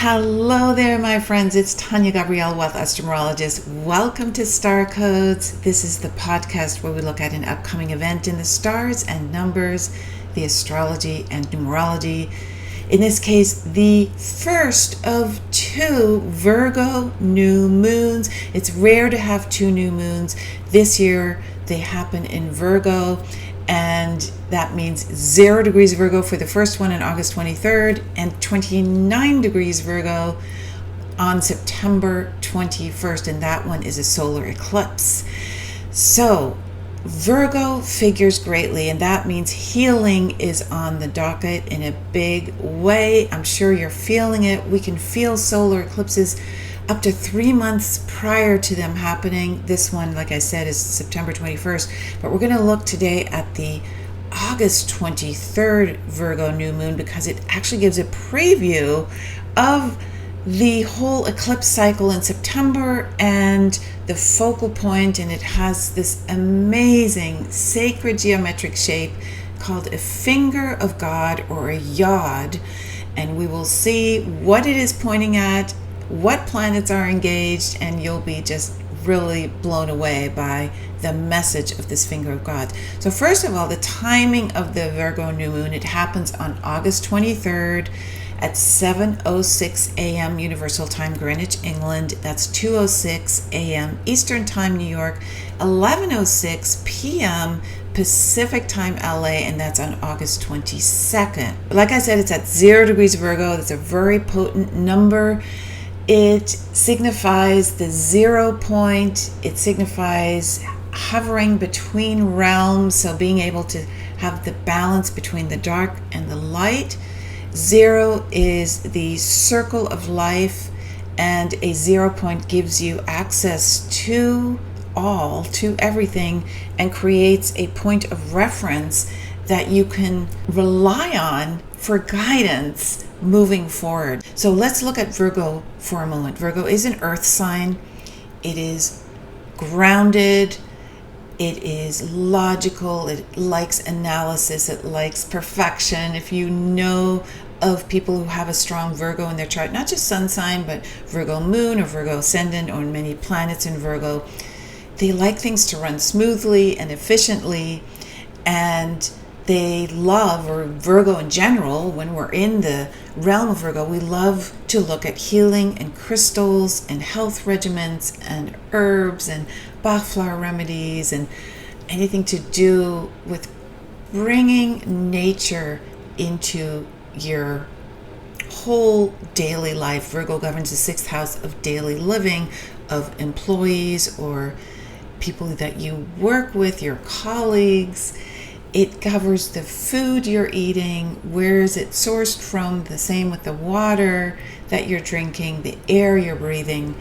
Hello there, my friends. It's Tania Gabrielle with Astro-Numerologist. Welcome to Star Codes. This is the podcast where we look at an upcoming event in the stars and numbers, the astrology and numerology. In this case, the first of two Virgo new moons. It's rare to have two new moons. This year, they happen in Virgo. And that means 0 degrees Virgo for the first one on August 23rd and 29 degrees Virgo on September 21st. And that one is a solar eclipse. So Virgo figures greatly, and that means healing is on the docket in a big way. I'm sure you're feeling it. We can feel solar eclipses up to 3 months prior to them happening. This one, like I said, is September 21st. But we're going to look today at the August 23rd Virgo new moon because it actually gives a preview of the whole eclipse cycle in September and the focal point, and it has this amazing sacred geometric shape called a finger of God or a yod, and we will see what it is pointing at, what planets are engaged, and you'll be just really blown away by the message of this finger of God. So first of all, the timing of the Virgo new moon, it happens on August 23rd at 7:06 a.m. Universal Time, Greenwich, England. That's 2:06 a.m. Eastern Time, New York, 11:06 p.m. Pacific Time, LA, and that's on August 22nd. Like I said, it's at 0 degrees Virgo. That's a very potent number. It signifies the 0 point. It signifies hovering between realms, so being able to have the balance between the dark and the light. 0 is the circle of life, and a 0 point gives you access to all, to everything, and creates a point of reference that you can rely on for guidance moving forward. So let's look at Virgo for a moment. Virgo is an earth sign. It is grounded. It is logical. It likes analysis. It likes perfection. If you know of people who have a strong Virgo in their chart, not just sun sign, but Virgo moon or Virgo ascendant or many planets in Virgo, they like things to run smoothly and efficiently, and they love, or Virgo in general, when we're in the realm of Virgo, we love to look at healing and crystals and health regimens and herbs and Bach flower remedies and anything to do with bringing nature into your whole daily life. Virgo governs the 6th house of daily living, of employees or people that you work with, your colleagues. It governs the food you're eating, where is it sourced from, the same with the water that you're drinking, the air you're breathing.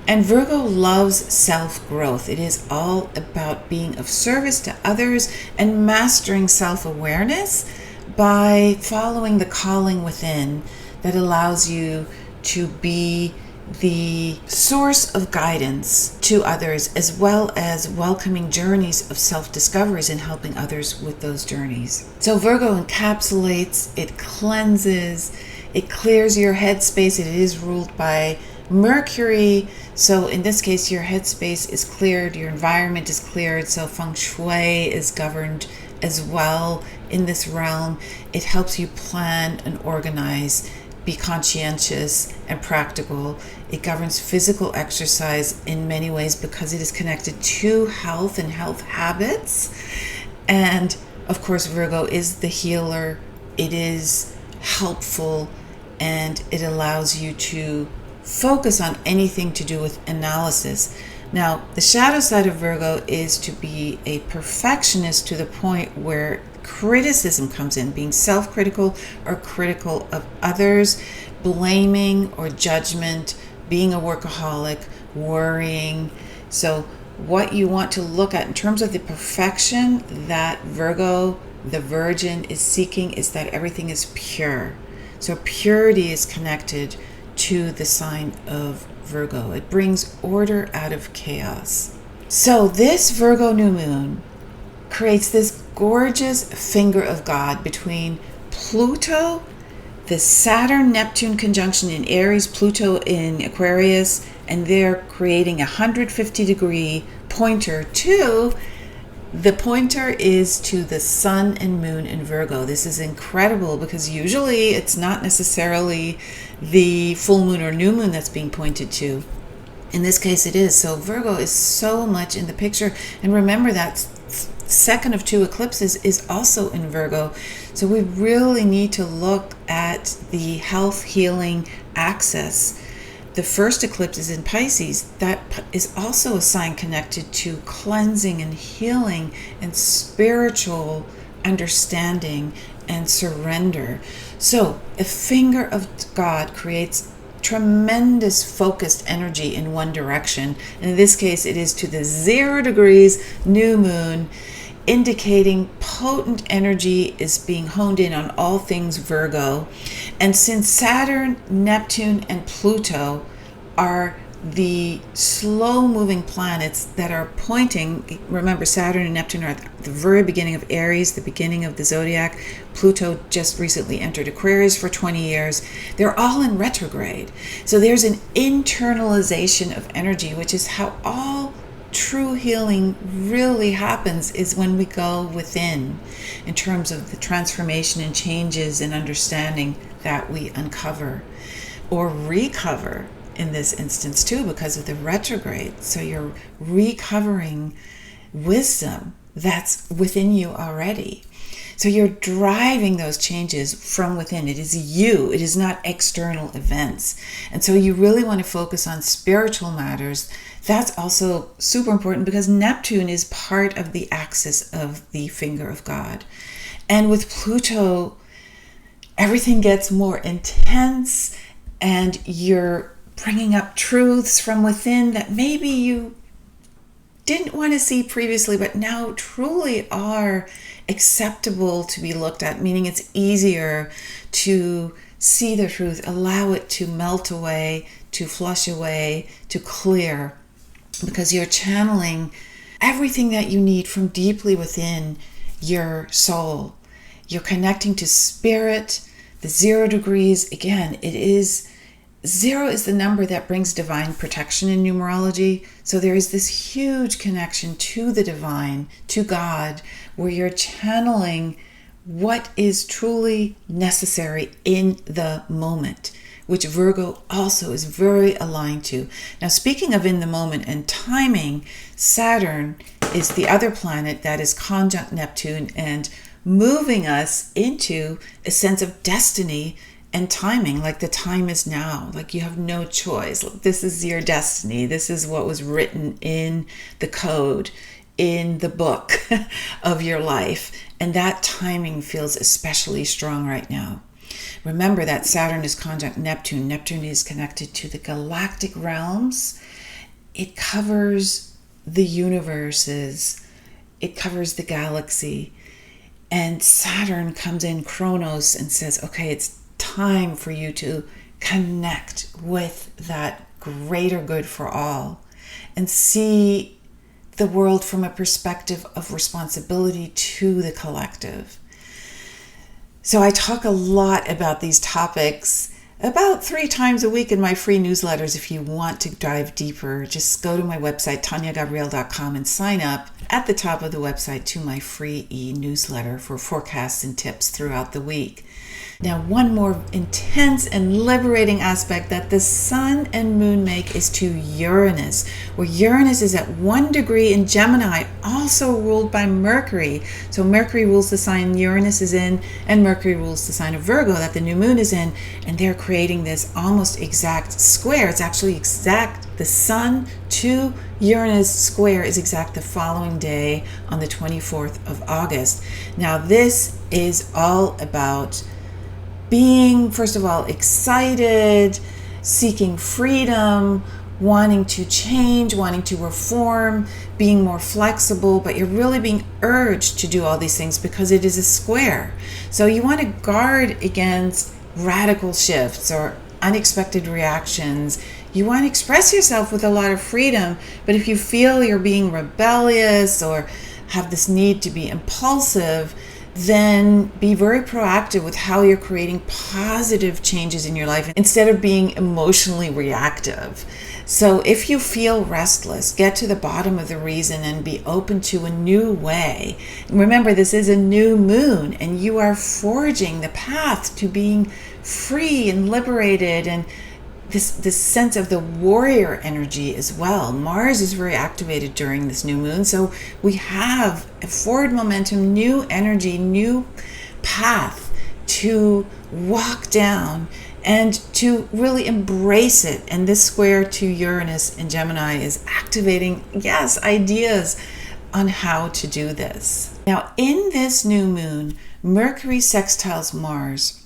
And Virgo loves self-growth. It is all about being of service to others and mastering self-awareness by following the calling within that allows you to be the source of guidance to others, as well as welcoming journeys of self-discoveries and helping others with those journeys. So Virgo encapsulates, it cleanses, it clears your headspace. It is ruled by Mercury. So in this case, your headspace is cleared, your environment is cleared. So feng shui is governed as well in this realm. It helps you plan and organize, be conscientious and practical. It governs physical exercise in many ways because it is connected to health and health habits. And of course, Virgo is the healer. It is helpful, and it allows you to focus on anything to do with analysis. Now, the shadow side of Virgo is to be a perfectionist to the point where criticism comes in, being self-critical or critical of others, blaming or judgment, being a workaholic, worrying. So what you want to look at in terms of the perfection that Virgo, the Virgin, is seeking is that everything is pure. So purity is connected to the sign of Virgo. It brings order out of chaos. So this Virgo new moon creates this gorgeous finger of God between Pluto, the Saturn-Neptune conjunction in Aries, Pluto in Aquarius, and they're creating a 150-degree pointer to the pointer is to the sun and moon in Virgo. This is incredible because usually it's not necessarily the full moon or new moon that's being pointed to. In this case it is. So Virgo is so much in the picture. And remember that second of two eclipses is also in Virgo. So we really need to look at the health healing axis. The first eclipse is in Pisces. That is also a sign connected to cleansing and healing and spiritual understanding and surrender. So a finger of God creates tremendous focused energy in one direction. And in this case, it is to the 0 degrees new moon, indicating potent energy is being honed in on all things Virgo. And since Saturn, Neptune, and Pluto are the slow-moving planets that are pointing, remember Saturn and Neptune are at the very beginning of Aries, the beginning of the zodiac. Pluto just recently entered Aquarius for 20 years. They're all in retrograde. So there's an internalization of energy, which is how all true healing really happens, is when we go within in terms of the transformation and changes and understanding that we uncover or recover in this instance too, because of the retrograde. So you're recovering wisdom that's within you already. So you're driving those changes from within. It is you. It is not external events. And so you really want to focus on spiritual matters. That's also super important because Neptune is part of the axis of the finger of God. And with Pluto, everything gets more intense and you're bringing up truths from within that maybe you didn't want to see previously, but now truly are acceptable to be looked at, meaning it's easier to see the truth, allow it to melt away, to flush away, to clear, because you're channeling everything that you need from deeply within your soul. You're connecting to spirit. The 0 degrees, again, it is 0 is the number that brings divine protection in numerology. So there is this huge connection to the divine, to God, where you're channeling what is truly necessary in the moment, which Virgo also is very aligned to. Now, speaking of in the moment and timing, Saturn is the other planet that is conjunct Neptune and moving us into a sense of destiny and timing, like the time is now, like you have no choice. This is your destiny. This is what was written in the code, in the book of your life. And that timing feels especially strong right now. Remember that Saturn is conjunct Neptune. Neptune is connected to the galactic realms. It covers the universes. It covers the galaxy. And Saturn comes in, Chronos, and says, okay, it's time for you to connect with that greater good for all and see the world from a perspective of responsibility to the collective. So I talk a lot about these topics about 3 times a week in my free newsletters. If you want to dive deeper, just go to my website, taniagabrielle.com, and sign up at the top of the website to my free e-newsletter for forecasts and tips throughout the week. Now, one more intense and liberating aspect that the sun and moon make is to Uranus, where Uranus is at 1 degree in Gemini, also ruled by Mercury. So Mercury rules the sign Uranus is in, and Mercury rules the sign of Virgo that the new moon is in, and they're creating this almost exact square. It's actually exact. The sun to Uranus square is exact the following day on the 24th of August. Now, this is all about being, first of all, excited, seeking freedom, wanting to change, wanting to reform, being more flexible, but you're really being urged to do all these things because it is a square. So you want to guard against radical shifts or unexpected reactions. You want to express yourself with a lot of freedom, but if you feel you're being rebellious or have this need to be impulsive, then be very proactive with how you're creating positive changes in your life instead of being emotionally reactive. So if you feel restless, get to the bottom of the reason and be open to a new way. And remember, this is a new moon and you are forging the path to being free and liberated, and this sense of the warrior energy as well. Mars is very activated during this new moon. So we have a forward momentum, new energy, new path to walk down and to really embrace it. And this square to Uranus in Gemini is activating, yes, ideas on how to do this. Now, in this new moon, Mercury sextiles Mars,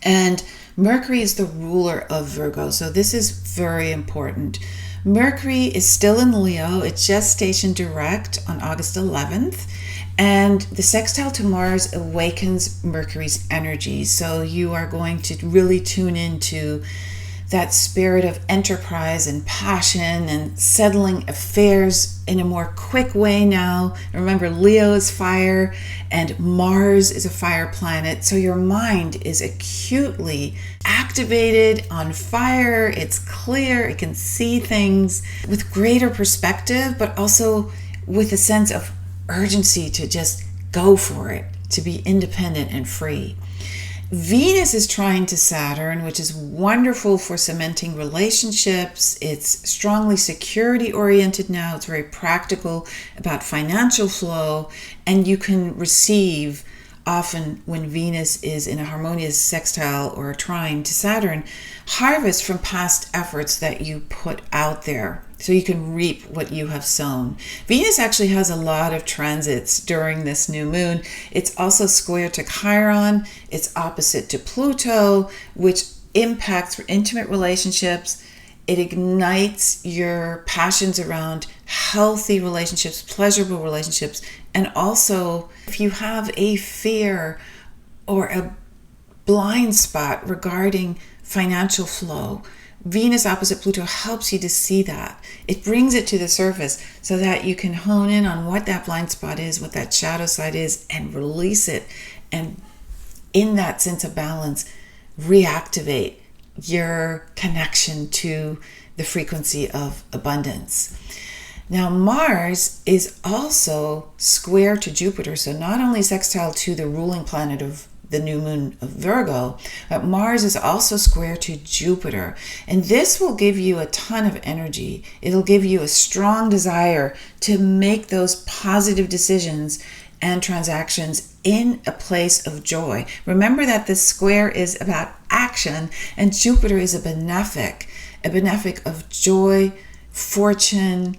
and Mercury is the ruler of Virgo, so this is very important. Mercury is still in Leo. It's just stationed direct on August 11th. And the sextile to Mars awakens Mercury's energy. So you are going to really tune into that spirit of enterprise and passion and settling affairs in a more quick way now. Remember, Leo is fire and Mars is a fire planet. So your mind is acutely activated, on fire. It's clear. It can see things with greater perspective, but also with a sense of urgency to just go for it, to be independent and free. Venus is trine to Saturn, which is wonderful for cementing relationships. It's strongly security oriented now. It's very practical about financial flow, and you can receive often when Venus is in a harmonious sextile or a trine to Saturn, harvest from past efforts that you put out there. So you can reap what you have sown. Venus actually has a lot of transits during this new moon. It's also square to Chiron. It's opposite to Pluto, which impacts intimate relationships. It ignites your passions around healthy relationships, pleasurable relationships. And also, if you have a fear or a blind spot regarding financial flow, Venus opposite Pluto helps you to see that. It brings it to the surface so that you can hone in on what that blind spot is, what that shadow side is, and release it. And in that sense of balance, reactivate your connection to the frequency of abundance. Now, Mars is also square to Jupiter, so not only sextile to the ruling planet of the new moon of Virgo, but Mars is also square to Jupiter. And this will give you a ton of energy. It'll give you a strong desire to make those positive decisions and transactions in a place of joy. Remember that this square is about action, and Jupiter is a benefic of joy, fortune,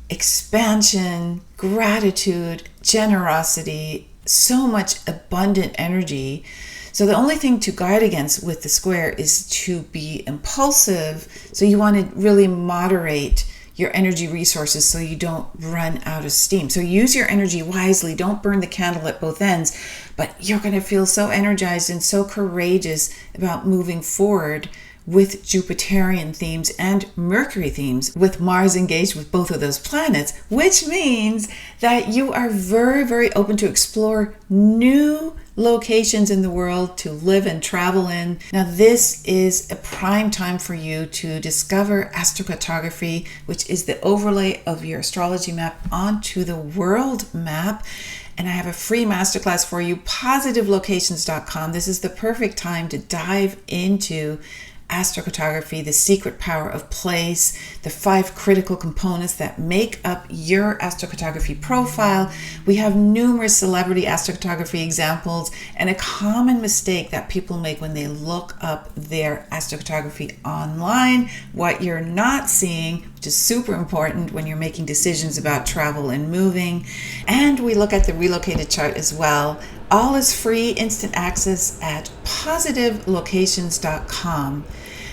expansion, gratitude, generosity, so much abundant energy. So the only thing to guard against with the square is to be impulsive. So you want to really moderate your energy resources so you don't run out of steam. So use your energy wisely. Don't burn the candle at both ends, but you're going to feel so energized and so courageous about moving forward with Jupiterian themes and Mercury themes, with Mars engaged with both of those planets, which means that you are very, very open to explore new locations in the world to live and travel in. Now, this is a prime time for you to discover astrocartography, which is the overlay of your astrology map onto the world map. And I have a free masterclass for you, positivelocations.com. This is the perfect time to dive into astrocartography, the secret power of place, the 5 critical components that make up your astrocartography profile. We have numerous celebrity astrocartography examples, and a common mistake that people make when they look up their astrocartography online, what you're not seeing, which is super important when you're making decisions about travel and moving. And we look at the relocated chart as well. All is free, instant access at positivelocations.com.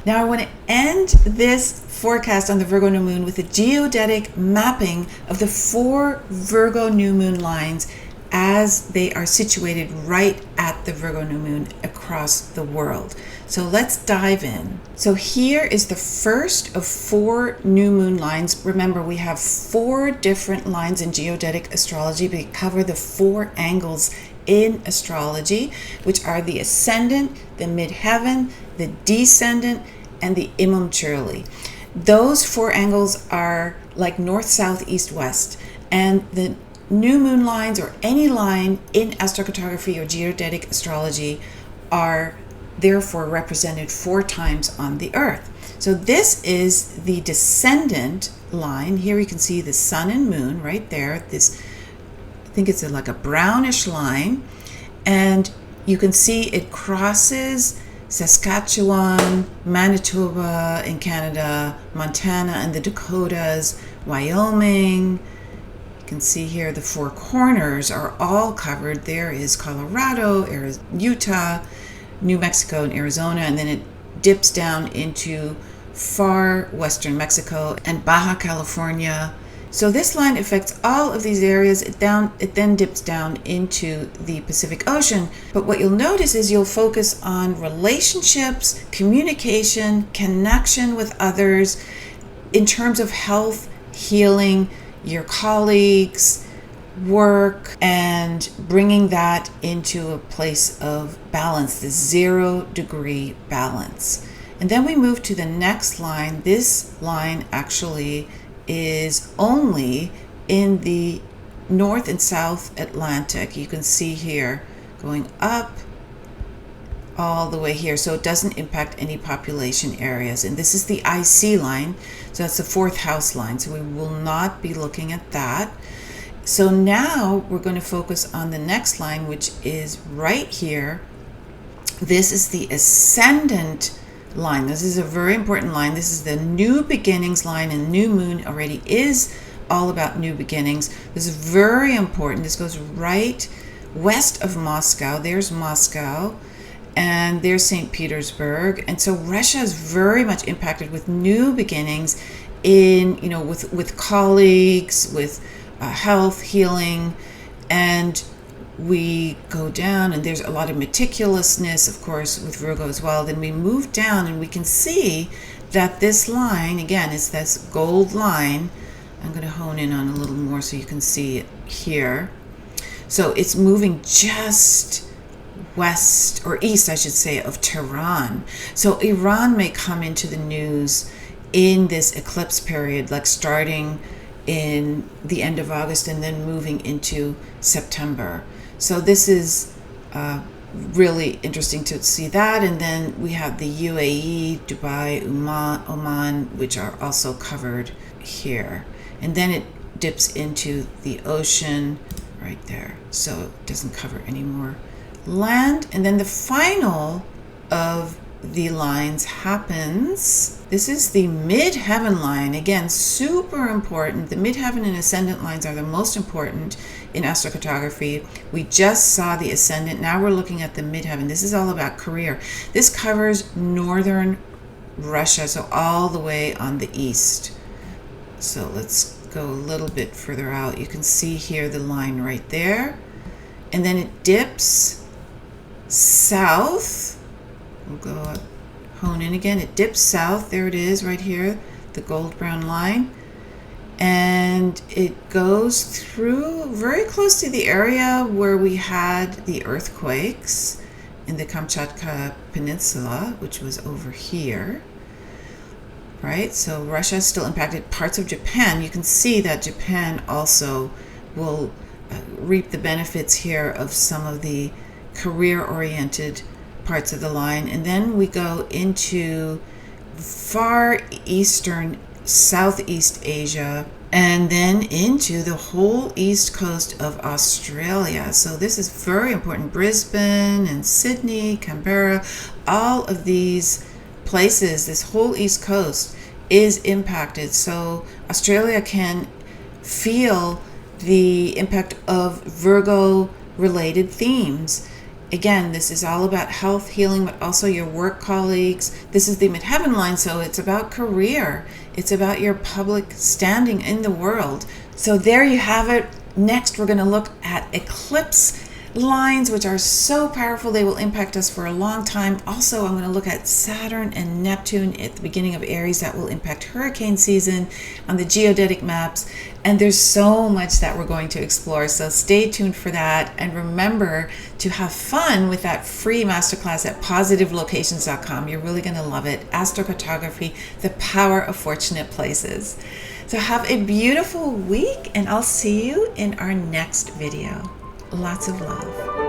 Now I want to end this forecast on the Virgo New Moon with a geodetic mapping of the 4 Virgo New Moon lines as they are situated right at the Virgo New Moon across the world. So let's dive in. So here is the first of 4 new moon lines. Remember, we have 4 different lines in geodetic astrology. We cover the 4 angles in astrology, which are the ascendant, the midheaven, the descendant, and the imum churli. Those 4 angles are like north, south, east, west. And the new moon lines, or any line in astrocartography or geodetic astrology, are therefore represented 4 times on the earth. So this is the descendant line. Here you can see the sun and moon right there. This, I think it's like a brownish line, and you can see it crosses Saskatchewan, Manitoba in Canada, Montana and the Dakotas, Wyoming. You can see here the 4 corners are all covered. There is Colorado, Utah, New Mexico, and Arizona, and then it dips down into far western Mexico and Baja California. So this line affects all of these areas. It then dips down into the Pacific Ocean. But what you'll notice is you'll focus on relationships, communication, connection with others in terms of health, healing, your colleagues, work, and bringing that into a place of balance, the 0 degree balance. And then we move to the next line. This line actually is only in the North and South Atlantic. You can see here going up all the way here, so it doesn't impact any population areas. And this is the IC line, so that's the 4th house line, so we will not be looking at that. So now we're going to focus on the next line, which is right here. This is the ascendant line. This is a very important line. This is the new beginnings line, and new moon already is all about new beginnings. This is very important. This goes right west of Moscow. There's Moscow, and there's St. Petersburg. And so Russia is very much impacted with new beginnings in, with colleagues, with health, healing, and we go down, and there's a lot of meticulousness, of course, with Virgo as well. Then we move down, and we can see that this line, again, is this gold line. I'm going to hone in on a little more so you can see it here. So it's moving just west, or east, I should say, of Tehran. So Iran may come into the news in this eclipse period, like starting in the end of August and then moving into September. So this is really interesting to see that. And then we have the UAE, Dubai, Oman, which are also covered here. And then it dips into the ocean right there. So it doesn't cover any more land. And then the final of the lines happens. This is the midheaven line. Again, super important. The midheaven and ascendant lines are the most important in astrocartography. We just saw the ascendant. Now we're looking at the midheaven. This is all about career. This covers northern Russia, so all the way on the east. So let's go a little bit further out. You can see here the line right there. And then it dips south. We'll go up, hone in again. It dips south. There it is right here, the gold brown line. And it goes through very close to the area where we had the earthquakes in the Kamchatka Peninsula, which was over here. Right? So Russia is still impacted. Parts of Japan, you can see that Japan also will reap the benefits here of some of the career-oriented parts of the line. And then we go into far eastern Southeast Asia, and then into the whole east coast of Australia. So this is very important. Brisbane and Sydney, Canberra, all of these places, this whole east coast is impacted. So Australia can feel the impact of Virgo related themes. Again, this is all about health, healing, but also your work colleagues. This is the midheaven line, so it's about career. It's about your public standing in the world. So there you have it. Next, we're going to look at eclipse lines, which are so powerful. They will impact us for a long time. Also, I'm going to look at Saturn and Neptune at the beginning of Aries. That will impact hurricane season on the geodetic maps. And there's so much that we're going to explore. So stay tuned for that. And remember to have fun with that free masterclass at positivelocations.com. You're really going to love it. Astrocartography, the power of fortunate places. So have a beautiful week, and I'll see you in our next video. Lots of love.